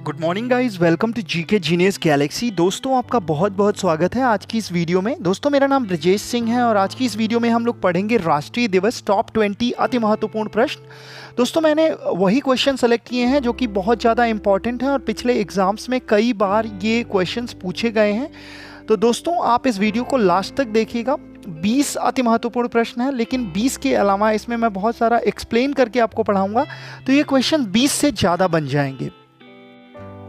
Good morning guys, welcome to GK Genius Galaxy. दोस्तों आपका बहुत बहुत स्वागत है आज की इस वीडियो में। दोस्तों मेरा नाम ब्रजेश सिंह है और आज की इस वीडियो में हम लोग पढ़ेंगे राष्ट्रीय दिवस टॉप 20 अति महत्वपूर्ण प्रश्न। दोस्तों मैंने वही क्वेश्चन सेलेक्ट किए हैं जो कि बहुत ज़्यादा इंपॉर्टेंट हैं और पिछले एग्जाम्स में कई बार ये क्वेश्चंस पूछे गए हैं। तो दोस्तों आप इस वीडियो को लास्ट तक देखिएगा। 20 अति महत्वपूर्ण प्रश्न है, लेकिन 20 के अलावा इसमें मैं बहुत सारा एक्सप्लेन करके आपको पढ़ाऊंगा, तो ये क्वेश्चन 20 से ज़्यादा बन जाएंगे।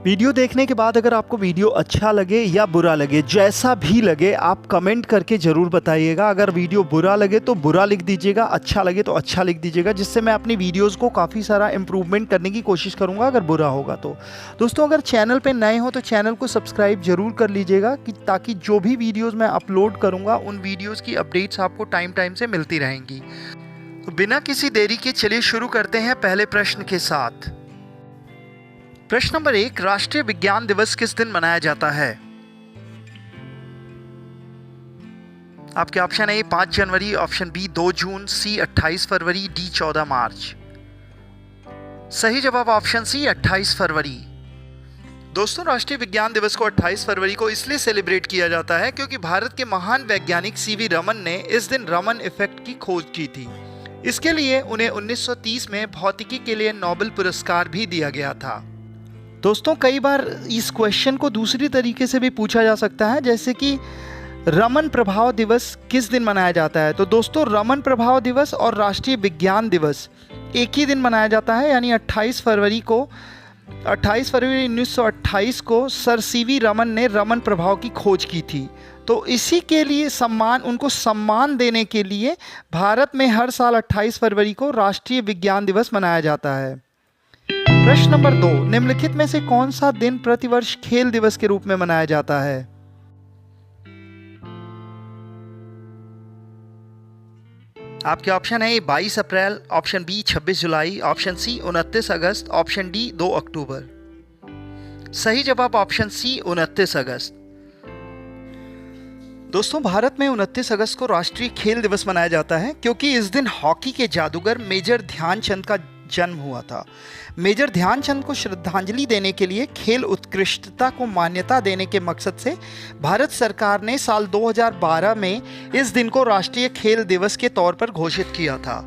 वीडियो देखने के बाद अगर आपको वीडियो अच्छा लगे या बुरा लगे, जैसा भी लगे, आप कमेंट करके ज़रूर बताइएगा। अगर वीडियो बुरा लगे तो बुरा लिख दीजिएगा, अच्छा लगे तो अच्छा लिख दीजिएगा, जिससे मैं अपनी वीडियोस को काफ़ी सारा इम्प्रूवमेंट करने की कोशिश करूंगा अगर बुरा होगा तो। दोस्तों अगर चैनल पे नए हो तो चैनल को सब्सक्राइब जरूर कर लीजिएगा ताकि जो भी वीडियोज़ मैं अपलोड करूँगा उन वीडियोज़ की अपडेट्स आपको टाइम टाइम से मिलती रहेंगी। तो बिना किसी देरी के चलिए शुरू करते हैं पहले प्रश्न के साथ। प्रश्न नंबर 1, राष्ट्रीय विज्ञान दिवस किस दिन मनाया जाता है? आपके ऑप्शन ए 5 जनवरी, ऑप्शन बी 2 जून, सी 28 फरवरी, डी 14 मार्च। सही जवाब ऑप्शन सी 28 फरवरी। दोस्तों राष्ट्रीय विज्ञान दिवस को 28 फरवरी को इसलिए सेलिब्रेट किया जाता है क्योंकि भारत के महान वैज्ञानिक सीवी रमन ने इस दिन रमन इफेक्ट की खोज की थी। इसके लिए उन्हें 1930 में भौतिकी के लिए नोबेल पुरस्कार भी दिया गया था। दोस्तों कई बार इस क्वेश्चन को दूसरी तरीके से भी पूछा जा सकता है, जैसे कि रमन प्रभाव दिवस किस दिन मनाया जाता है? तो दोस्तों रमन प्रभाव दिवस और राष्ट्रीय विज्ञान दिवस एक ही दिन मनाया जाता है, यानी 28 फरवरी 1928 को सर सीवी रमन ने रमन प्रभाव की खोज की थी। तो इसी के लिए उनको सम्मान देने के लिए भारत में हर साल 28 फरवरी को राष्ट्रीय विज्ञान दिवस मनाया जाता है। प्रश्न नंबर 2, निम्नलिखित में से कौन सा दिन प्रतिवर्ष खेल दिवस के रूप में मनाया जाता है? आपके ऑप्शन है 22 अप्रैल, ऑप्शन बी 26 जुलाई, ऑप्शन सी 29 अगस्त, ऑप्शन डी 2 अक्टूबर। सही जवाब ऑप्शन सी 29 अगस्त। दोस्तों भारत में 29 अगस्त को राष्ट्रीय खेल दिवस मनाया जाता है क्योंकि इस दिन हॉकी के जादूगर मेजर ध्यानचंद का जन्म हुआ था। मेजर ध्यानचंद को श्रद्धांजलि देने के लिए खेल उत्कृष्टता को मान्यता देने के मकसद से भारत सरकार ने साल 2012 में इस दिन को राष्ट्रीय खेल दिवस के तौर पर घोषित किया था।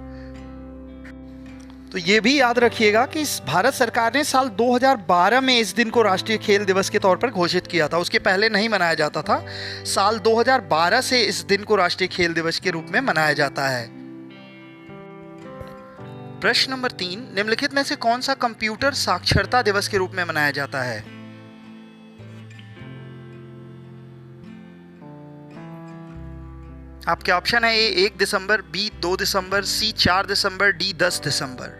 तो ये भी याद रखिएगा कि भारत सरकार ने साल 2012 में इस दिन को राष्ट्रीय खेल दिवस के तौर पर घोषित किया था, उसके पहले नहीं मनाया जाता था। साल 2012 से इस दिन को राष्ट्रीय खेल दिवस के रूप में मनाया जाता है। प्रश्न नंबर 3, निम्नलिखित में से कौन सा कंप्यूटर साक्षरता दिवस के रूप में मनाया जाता है? आपके ऑप्शन है ए 1 दिसंबर, बी 2 दिसंबर, सी 4 दिसंबर, डी 10 दिसंबर।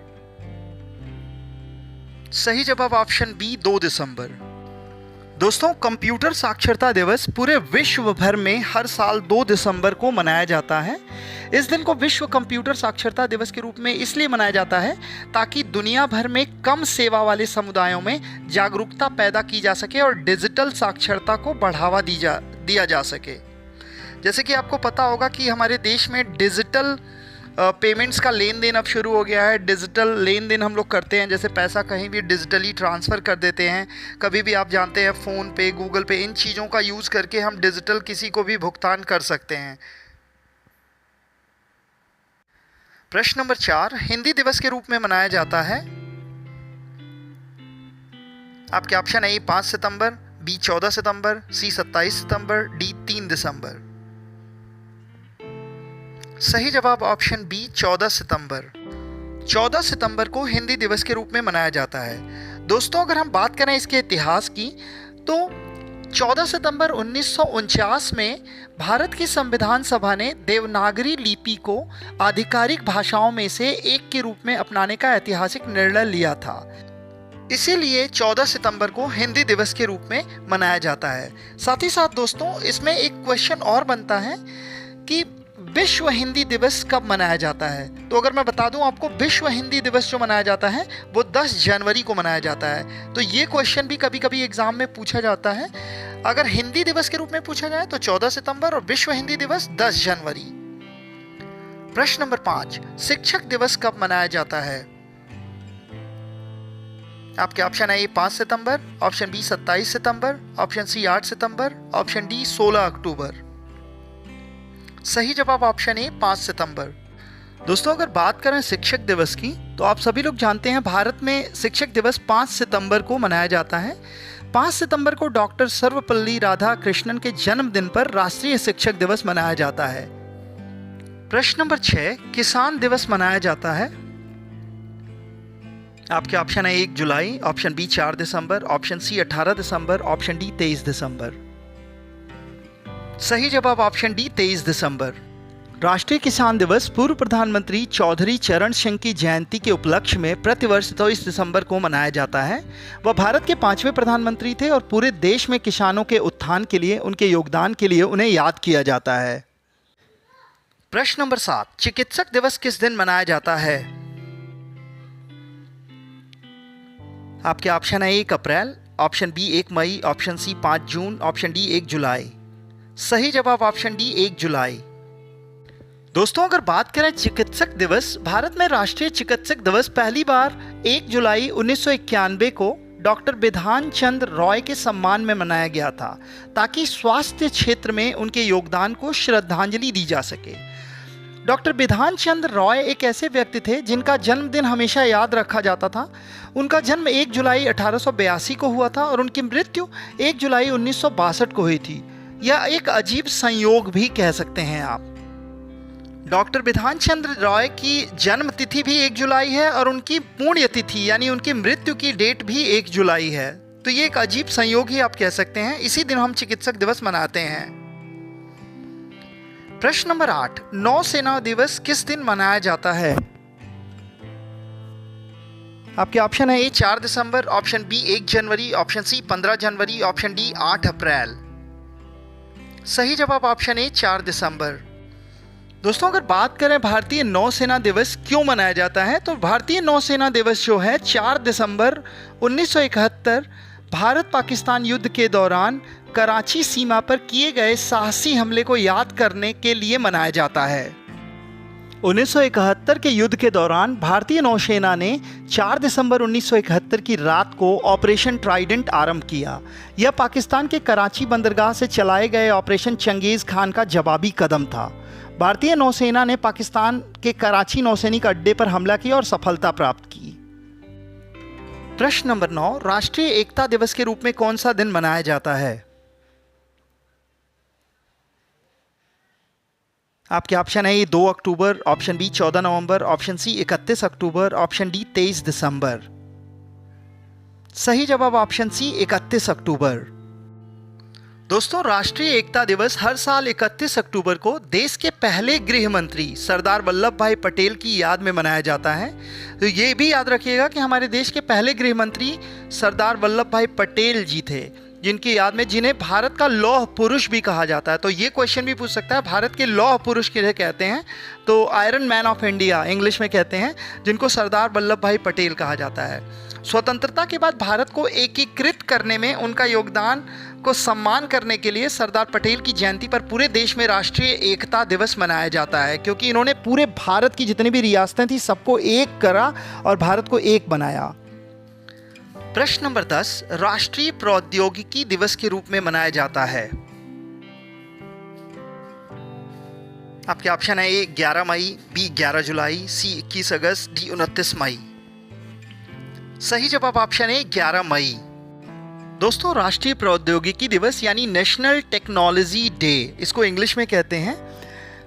सही जवाब ऑप्शन बी 2 दिसंबर। दोस्तों कंप्यूटर साक्षरता दिवस पूरे विश्व भर में हर साल 2 दिसंबर को मनाया जाता है। इस दिन को विश्व कंप्यूटर साक्षरता दिवस के रूप में इसलिए मनाया जाता है ताकि दुनिया भर में कम सेवा वाले समुदायों में जागरूकता पैदा की जा सके और डिजिटल साक्षरता को बढ़ावा दिया जा सके। जैसे कि आपको पता होगा कि हमारे देश में डिजिटल पेमेंट्स का लेन देन अब शुरू हो गया है। डिजिटल लेन देन हम लोग करते हैं, जैसे पैसा कहीं भी डिजिटली ट्रांसफ़र कर देते हैं। कभी भी आप जानते हैं फ़ोन पे, गूगल पे, इन चीज़ों का यूज़ करके हम डिजिटल किसी को भी भुगतान कर सकते हैं। प्रश्न नंबर 4, हिंदी दिवस के रूप में मनाया जाता है। आपके ऑप्शन है 5 सितंबर, बी 14 सितंबर, सी 27 सितंबर, डी 3 दिसंबर। सही जवाब ऑप्शन बी 14 सितंबर। 14 सितंबर को हिंदी दिवस के रूप में मनाया जाता है। दोस्तों अगर हम बात करें इसके इतिहास की, तो 14 सितंबर 1949 में भारत की संविधान सभा ने देवनागरी लिपि को आधिकारिक भाषाओं में से एक के रूप में अपनाने का ऐतिहासिक निर्णय लिया था। इसीलिए 14 सितंबर को हिंदी दिवस के रूप में मनाया जाता है। साथ ही साथ दोस्तों इसमें एक क्वेश्चन और बनता है कि विश्व हिंदी दिवस कब मनाया जाता है? तो अगर मैं बता दूं आपको, विश्व हिंदी दिवस जो मनाया जाता है वो 10 जनवरी को मनाया जाता है। तो ये क्वेश्चन भी कभी कभी एग्जाम में पूछा जाता है। अगर हिंदी दिवस के रूप में पूछा जाए तो 14 सितंबर और विश्व हिंदी दिवस 10 जनवरी। प्रश्न नंबर 5, शिक्षक दिवस कब मनाया जाता है? आपके ऑप्शन है ए 5 सितंबर, ऑप्शन बी 27 सितंबर, ऑप्शन सी 8 सितंबर, ऑप्शन डी 16 अक्टूबर। सही जवाब ऑप्शन ए 5 सितंबर। दोस्तों अगर बात करें शिक्षक दिवस की तो आप सभी लोग जानते हैं भारत में शिक्षक दिवस 5 सितंबर को मनाया जाता है। 5 सितंबर को डॉक्टर सर्वपल्ली राधाकृष्णन के जन्मदिन पर राष्ट्रीय शिक्षक दिवस मनाया जाता है। प्रश्न नंबर 6, किसान दिवस मनाया जाता है। आपके ऑप्शन है 1 जुलाई, ऑप्शन बी 4 दिसंबर, ऑप्शन सी 18 दिसंबर, ऑप्शन डी 23 दिसंबर। सही जवाब ऑप्शन डी 23 दिसंबर। राष्ट्रीय किसान दिवस पूर्व प्रधानमंत्री चौधरी चरण सिंह की जयंती के उपलक्ष्य में प्रतिवर्ष 23 दिसंबर को मनाया जाता है। वह भारत के 5वें प्रधानमंत्री थे और पूरे देश में किसानों के उत्थान के लिए, उनके योगदान के लिए उन्हें याद किया जाता है। प्रश्न नंबर 7, चिकित्सक दिवस किस दिन मनाया जाता है। आपके ऑप्शन है 1 अप्रैल, ऑप्शन बी 1 मई, ऑप्शन सी 5 जून, ऑप्शन डी 1 जुलाई। सही जवाब ऑप्शन डी 1 जुलाई। दोस्तों अगर बात करें चिकित्सक दिवस, भारत में राष्ट्रीय चिकित्सक दिवस पहली बार 1 जुलाई 1991 को डॉक्टर बिधान चंद्र रॉय के सम्मान में मनाया गया था, ताकि स्वास्थ्य क्षेत्र में उनके योगदान को श्रद्धांजलि दी जा सके। डॉक्टर बिधान चंद्र रॉय एक ऐसे व्यक्ति थे जिनका जन्मदिन हमेशा याद रखा जाता था। उनका जन्म 1 जुलाई 1882 को हुआ था और उनकी मृत्यु 1 जुलाई 1962 को हुई थी। यह एक अजीब संयोग भी कह सकते हैं आप। डॉक्टर बिधान चंद्र रॉय की जन्म तिथि भी 1 जुलाई है और उनकी पुण्य तिथि यानी उनकी मृत्यु की डेट भी 1 जुलाई है। तो ये एक अजीब संयोग ही आप कह सकते हैं। इसी दिन हम चिकित्सक दिवस मनाते हैं। प्रश्न नंबर 8, नौसेना दिवस किस दिन मनाया जाता है। आपके ऑप्शन है ए 4 दिसंबर, ऑप्शन बी 1 जनवरी, ऑप्शन सी 15 जनवरी, ऑप्शन डी 8 अप्रैल। सही जवाब ऑप्शन ए 4 दिसंबर। दोस्तों अगर बात करें भारतीय नौसेना दिवस क्यों मनाया जाता है, तो भारतीय नौसेना दिवस जो है 4 दिसंबर 1971 भारत पाकिस्तान युद्ध के दौरान कराची सीमा पर किए गए साहसी हमले को याद करने के लिए मनाया जाता है। 1971 के युद्ध के दौरान भारतीय नौसेना ने 4 दिसंबर 1971 की रात को ऑपरेशन ट्राइडेंट आरंभ किया। यह पाकिस्तान के कराची बंदरगाह से चलाए गए ऑपरेशन चंगेज खान का जवाबी कदम था। भारतीय नौसेना ने पाकिस्तान के कराची नौसैनिक अड्डे पर हमला किया और सफलता प्राप्त की। प्रश्न नंबर 9, राष्ट्रीय एकता दिवस के रूप में कौन सा दिन मनाया जाता है। आपके ऑप्शन है 2 अक्टूबर, ऑप्शन बी 14 नवंबर, ऑप्शन सी 31 अक्टूबर, ऑप्शन डी 23 दिसंबर। सही जवाब ऑप्शन सी 31 अक्टूबर। दोस्तों राष्ट्रीय एकता दिवस हर साल 31 अक्टूबर को देश के पहले गृह मंत्री सरदार वल्लभ भाई पटेल की याद में मनाया जाता है। तो ये भी याद रखिएगा कि हमारे देश के पहले गृह मंत्री सरदार वल्लभ भाई पटेल जी थे, जिनकी याद में, जिन्हें भारत का लौह पुरुष भी कहा जाता है। तो ये क्वेश्चन भी पूछ सकता है, भारत के लौह पुरुष किन्हें कहते हैं, तो iron man of India English में कहते हैं, जिनको सरदार वल्लभ भाई पटेल कहा जाता है। स्वतंत्रता के बाद भारत को एकीकृत करने में उनका योगदान को सम्मान करने के लिए सरदार पटेल की जयंती पर पूरे देश में राष्ट्रीय एकता दिवस मनाया जाता है, क्योंकि इन्होंने पूरे भारत की जितनी भी रियासतें थी सबको एक करा और भारत को एक बनाया। प्रश्न नंबर 10, राष्ट्रीय प्रौद्योगिकी दिवस के रूप में मनाया जाता है। आपके ऑप्शन है ए 11 मई, बी 11 जुलाई, सी 21 अगस्त, डी 29 मई। सही जवाब ऑप्शन है 11 मई। दोस्तों राष्ट्रीय प्रौद्योगिकी दिवस यानी नेशनल टेक्नोलॉजी डे, इसको इंग्लिश में कहते हैं,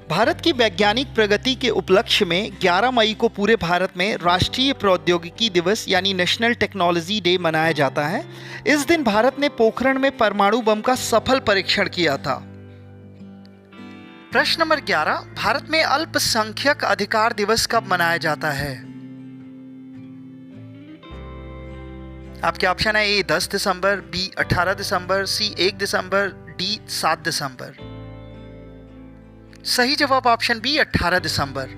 भारत की वैज्ञानिक प्रगति के उपलक्ष्य में 11 मई को पूरे भारत में राष्ट्रीय प्रौद्योगिकी दिवस यानी नेशनल टेक्नोलॉजी डे मनाया जाता है। इस दिन भारत ने पोखरण में परमाणु बम का सफल परीक्षण किया था। प्रश्न नंबर 11, भारत में अल्पसंख्यक अधिकार दिवस कब मनाया जाता है। आपके ऑप्शन है ए 10 दिसंबर, बी 18 दिसंबर, सी 1 दिसंबर, डी 7 दिसंबर। सही जवाब ऑप्शन बी 18 दिसंबर।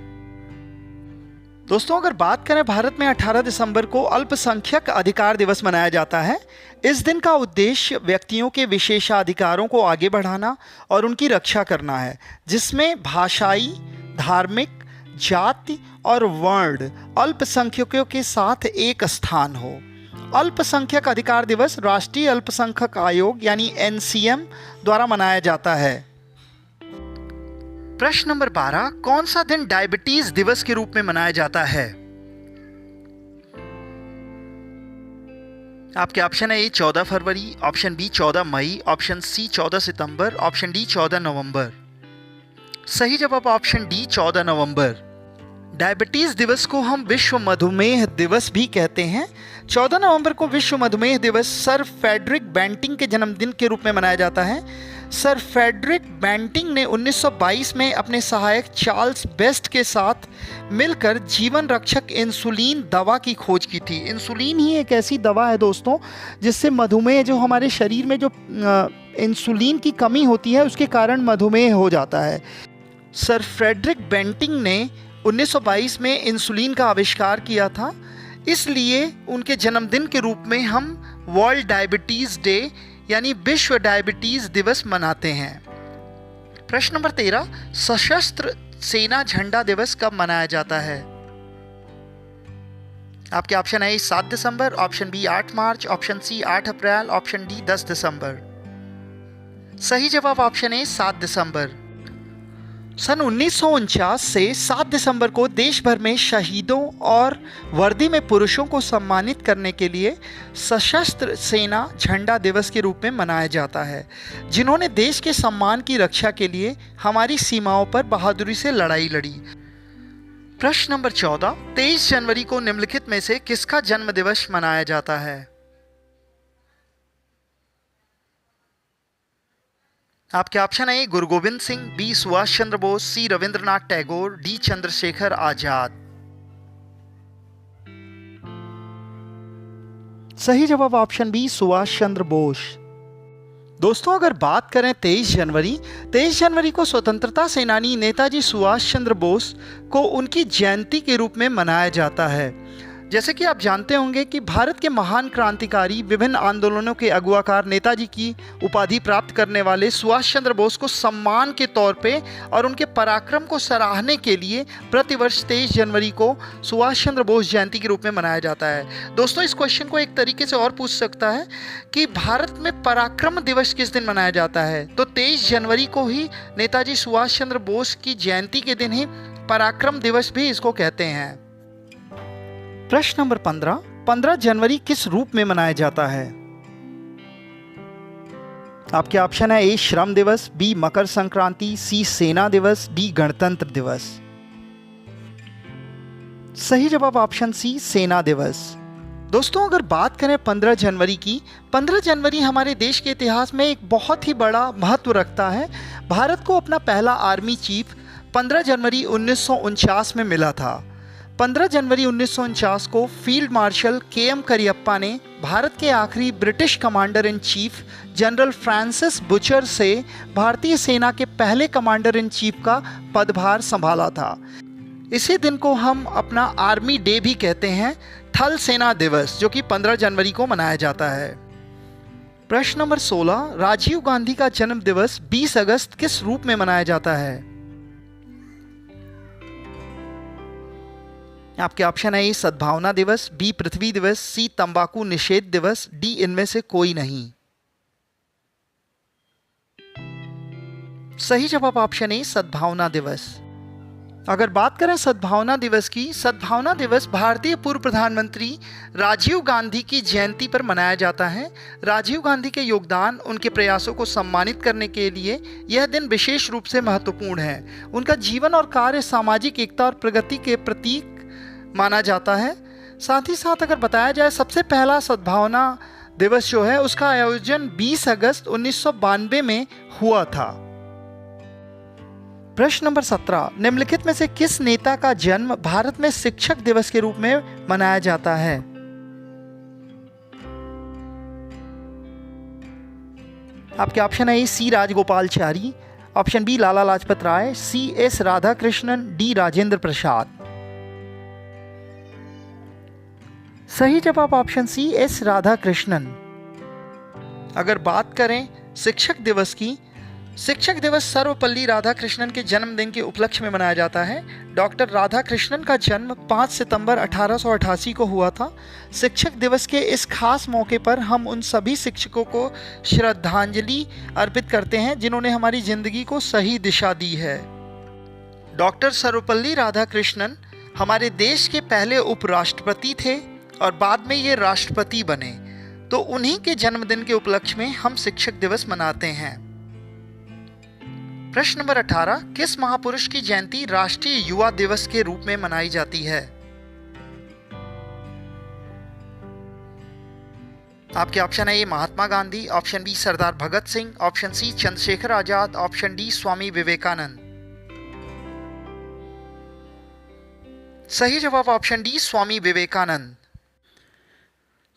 दोस्तों अगर बात करें भारत में 18 दिसंबर को अल्पसंख्यक अधिकार दिवस मनाया जाता है। इस दिन का उद्देश्य व्यक्तियों के विशेषाधिकारों को आगे बढ़ाना और उनकी रक्षा करना है, जिसमें भाषाई, धार्मिक, जाति और वर्ण अल्पसंख्यकों के साथ एक स्थान हो। अल्पसंख्यक अधिकार दिवस राष्ट्रीय अल्पसंख्यक आयोग यानी एनसीएम द्वारा मनाया जाता है? प्रश्न नंबर 12, कौन सा दिन डायबिटीज दिवस के रूप में मनाया जाता है? आपके ऑप्शन है ए 14 फरवरी, ऑप्शन बी 14 मई, ऑप्शन सी 14 सितंबर, ऑप्शन डी 14 नवंबर। सही जवाब ऑप्शन डी 14 नवंबर। डायबिटीज दिवस को हम विश्व मधुमेह दिवस भी कहते हैं। 14 नवंबर को विश्व मधुमेह दिवस सर फ्रेडरिक बेंटिंग के जन्मदिन के रूप में मनाया जाता है। सर फ्रेडरिक बेंटिंग ने 1922 में अपने सहायक चार्ल्स बेस्ट के साथ मिलकर जीवन रक्षक इंसुलिन दवा की खोज की थी। इंसुलिन ही एक ऐसी दवा है दोस्तों जिससे मधुमेह, जो हमारे शरीर में जो इंसुलिन की कमी होती है उसके कारण मधुमेह हो जाता है। सर फ्रेडरिक बेंटिंग ने 1922 में इंसुलिन का आविष्कार किया था, इसलिए उनके जन्मदिन के रूप में हम वर्ल्ड डायबिटीज़ डे यानी विश्व डायबिटीज़ दिवस मनाते हैं। प्रश्न नंबर 13, सशस्त्र सेना झंडा दिवस कब मनाया जाता है? आपके ऑप्शन है 7 दिसंबर, ऑप्शन बी 8 मार्च, ऑप्शन सी 8 अप्रैल, ऑप्शन डी 10 दिसंबर। सही जवाब ऑप्शन ए 7 दिसंबर। सन 1949 से 7 दिसंबर को देश भर में शहीदों और वर्दी में पुरुषों को सम्मानित करने के लिए सशस्त्र सेना झंडा दिवस के रूप में मनाया जाता है, जिन्होंने देश के सम्मान की रक्षा के लिए हमारी सीमाओं पर बहादुरी से लड़ाई लड़ी। प्रश्न नंबर 14, 23 जनवरी को निम्नलिखित में से किसका जन्म दिवस मनाया जाता है? आपके ऑप्शन है गुरु गोविंद सिंह, बी सुभाष चंद्र बोस, सी रविंद्रनाथ टैगोर, डी चंद्रशेखर आजाद। सही जवाब ऑप्शन बी सुभाष चंद्र बोस। दोस्तों अगर बात करें 23 जनवरी को स्वतंत्रता सेनानी नेताजी सुभाष चंद्र बोस को उनकी जयंती के रूप में मनाया जाता है। जैसे कि आप जानते होंगे कि भारत के महान क्रांतिकारी, विभिन्न आंदोलनों के अगुवाकार, नेताजी की उपाधि प्राप्त करने वाले सुभाष चंद्र बोस को सम्मान के तौर पे और उनके पराक्रम को सराहने के लिए प्रतिवर्ष 23 जनवरी को सुभाष चंद्र बोस जयंती के रूप में मनाया जाता है। दोस्तों इस क्वेश्चन को एक तरीके से और पूछ सकता है कि भारत में पराक्रम दिवस किस दिन मनाया जाता है, तो 23 जनवरी को ही नेताजी सुभाष चंद्र बोस की जयंती के दिन ही पराक्रम दिवस भी इसको कहते हैं। प्रश्न नंबर 15 जनवरी किस रूप में मनाया जाता है? आपके ऑप्शन है ए श्रम दिवस, बी मकर संक्रांति, सी सेना दिवस, डी गणतंत्र दिवस। सही जवाब ऑप्शन सी सेना दिवस। दोस्तों अगर बात करें 15 जनवरी की, 15 जनवरी हमारे देश के इतिहास में एक बहुत ही बड़ा महत्व रखता है। भारत को अपना पहला आर्मी चीफ 15 जनवरी 1949 में मिला था। 15 जनवरी 1949 को फील्ड मार्शल के.एम. करियप्पा ने भारत के आखिरी British commander in chief general Francis butcher से भारतीय सेना के पहले कमांडर इन चीफ का पदभार संभाला था। इसी दिन को हम अपना आर्मी डे भी कहते हैं, थल सेना दिवस, जो कि 15 जनवरी को मनाया जाता है। प्रश्न नंबर 16, राजीव गांधी का जन्म दिवस 20 अगस्त किस रूप में मनाया जाता है? आपके ऑप्शन है ए सद्भावना दिवस, बी पृथ्वी दिवस, सी तंबाकू निषेध दिवस, डी इनमें से कोई नहीं। सही जवाब ऑप्शन ए सद्भावना दिवस। अगर बात करें सद्भावना दिवस की, सद्भावना दिवस भारतीय पूर्व प्रधानमंत्री राजीव गांधी की जयंती पर मनाया जाता है। राजीव गांधी के योगदान, उनके प्रयासों को सम्मानित करने के लिए यह दिन विशेष रूप से महत्वपूर्ण है। उनका जीवन और कार्य सामाजिक एकता और प्रगति के प्रतीक माना जाता है। साथ ही साथ अगर बताया जाए, सबसे पहला सद्भावना दिवस जो है उसका आयोजन 20 अगस्त 1992 में हुआ था। प्रश्न नंबर 17, निम्नलिखित में से किस नेता का जन्म भारत में शिक्षक दिवस के रूप में मनाया जाता है? आपके ऑप्शन है C Rajagopalachari, option B Lala Lajpat Rai, C S Radhakrishnan, D Rajendra Prasad. सही जवाब ऑप्शन सी एस राधाकृष्णन। अगर बात करें शिक्षक दिवस की, शिक्षक दिवस सर्वपल्ली राधाकृष्णन के जन्मदिन के उपलक्ष्य में मनाया जाता है। डॉक्टर राधाकृष्णन का जन्म 5 सितंबर 1888 को हुआ था। शिक्षक दिवस के इस खास मौके पर हम उन सभी शिक्षकों को श्रद्धांजलि अर्पित करते हैं जिन्होंने हमारी जिंदगी को सही दिशा दी है। डॉक्टर सर्वपल्ली राधाकृष्णन हमारे देश के पहले उपराष्ट्रपति थे और बाद में ये राष्ट्रपति बने, तो उन्हीं के जन्मदिन के उपलक्ष्य में हम शिक्षक दिवस मनाते हैं। प्रश्न नंबर 18, किस महापुरुष की जयंती राष्ट्रीय युवा दिवस के रूप में मनाई जाती है? आपके ऑप्शन है ए महात्मा गांधी, ऑप्शन बी सरदार भगत सिंह, ऑप्शन सी चंद्रशेखर आजाद, ऑप्शन डी स्वामी विवेकानंद। सही जवाब ऑप्शन डी स्वामी विवेकानंद।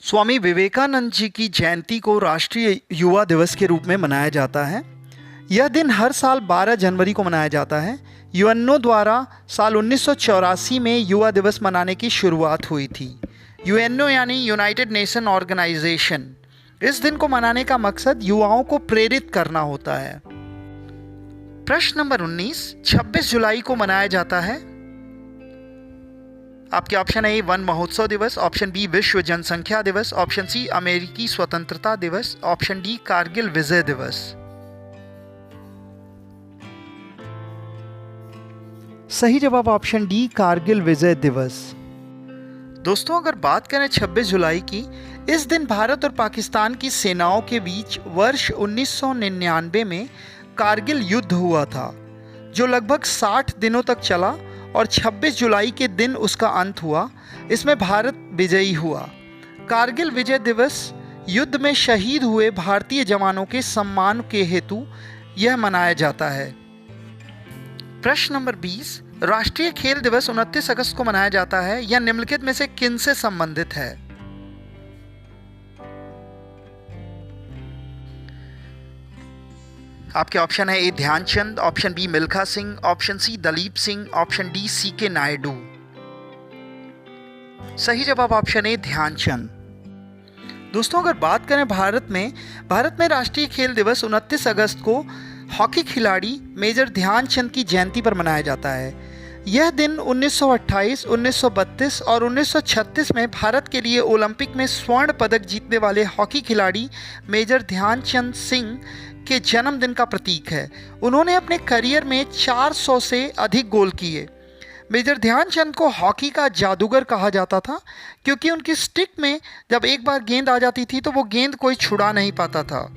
स्वामी विवेकानंद जी की जयंती को राष्ट्रीय युवा दिवस के रूप में मनाया जाता है। यह दिन हर साल 12 जनवरी को मनाया जाता है। यूएनओ द्वारा साल 1984 में युवा दिवस मनाने की शुरुआत हुई थी। यूएनओ यानी यूनाइटेड नेशन ऑर्गेनाइजेशन। इस दिन को मनाने का मकसद युवाओं को प्रेरित करना होता है। प्रश्न नंबर 19, 26 जुलाई को मनाया जाता है। आपके ऑप्शन है ए वन महोत्सव दिवस, ऑप्शन बी विश्व जनसंख्या दिवस, ऑप्शन सी अमेरिकी स्वतंत्रता दिवस, ऑप्शन डी कारगिल विजय दिवस। सही जवाब ऑप्शन डी कारगिल विजय दिवस। दोस्तों, अगर बात करें 26 जुलाई की, इस दिन भारत और पाकिस्तान की सेनाओं के बीच वर्ष 1999 में कारगिल युद्ध हुआ था, जो लगभग 60 दिनों तक चला और 26 जुलाई के दिन उसका अंत हुआ। इसमें भारत विजयी हुआ। कारगिल विजय दिवस युद्ध में शहीद हुए भारतीय जवानों के सम्मान के हेतु यह मनाया जाता है। प्रश्न नंबर 20, राष्ट्रीय खेल दिवस 29 अगस्त को मनाया जाता है। यह निम्नलिखित में से किन से संबंधित है? आपके ऑप्शन है A Dhyan Chand, option B Milkha Singh, option C Dalip Singh, option D CK Naidu. सही जवाब ऑप्शन ए ध्यानचंद। दोस्तों, अगर बात करें भारत में राष्ट्रीय खेल दिवस 29 अगस्त को हॉकी खिलाड़ी मेजर ध्यानचंद की जयंती पर मनाया जाता है। यह दिन 1928, 1932 और 1936 में भारत के लिए ओलंपिक में स्वर्ण पदक जीतने वाले हॉकी खिलाड़ी मेजर ध्यानचंद सिंह के जन्मदिन का प्रतीक है। उन्होंने अपने करियर में 400 से अधिक गोल किए। मेजर ध्यानचंद को हॉकी का जादूगर कहा जाता था, क्योंकि उनकी स्टिक में जब एक बार गेंद आ जाती थी तो वो गेंद कोई छुड़ा नहीं पाता था।